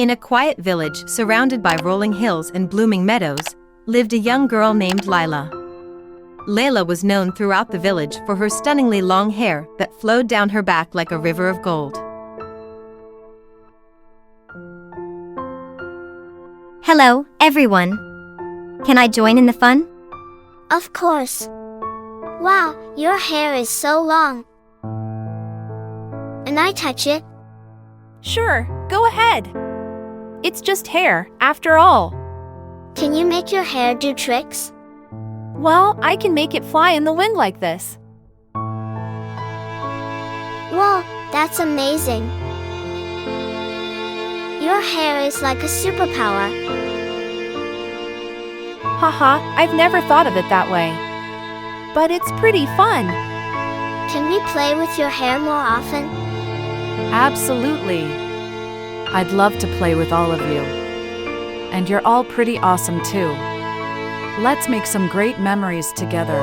In a quiet village surrounded by rolling hills and blooming meadows, lived a young girl named Lila. Lila was known throughout the village for her stunningly long hair that flowed down her back like a river of gold. Hello, everyone. Can I join in the fun? Of course. Wow, your hair is so long. And I touch it? Sure, go ahead. It's just hair, after all. Can you make your hair do tricks? Well, I can make it fly in the wind like this. Whoa, that's amazing. Your hair is like a superpower. Haha, I've never thought of it that way. But it's pretty fun. Can we play with your hair more often? Absolutely. I'd love to play with all of you. And you're all pretty awesome too. Let's make some great memories together.